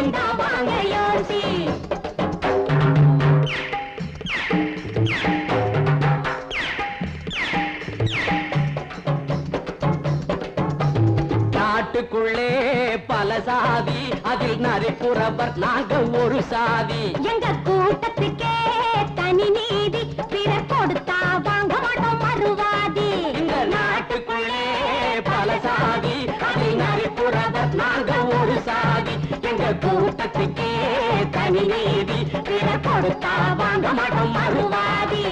வந்தா வாங்க யோசி. நாட்டுக்குள்ளே பல சாதி, அதில் நரிப்புறவர் நாங்க ஒரு சாதி. எங்க கூட்டத்துக்கே தனி நீதி, பிறர் கொடுத்தா வாங்க மாட்டோம் மறுவாதி. இந்த நாட்டுக்குள்ளே பல சாதி, அதில் நரிப்புறவர் நாங்க ஒரு சாதி. எங்க கூட்டத்துக்கே தனி நீதி, பிறர் கொடுத்தா வாங்க மாட்டோம் மறுவாதி.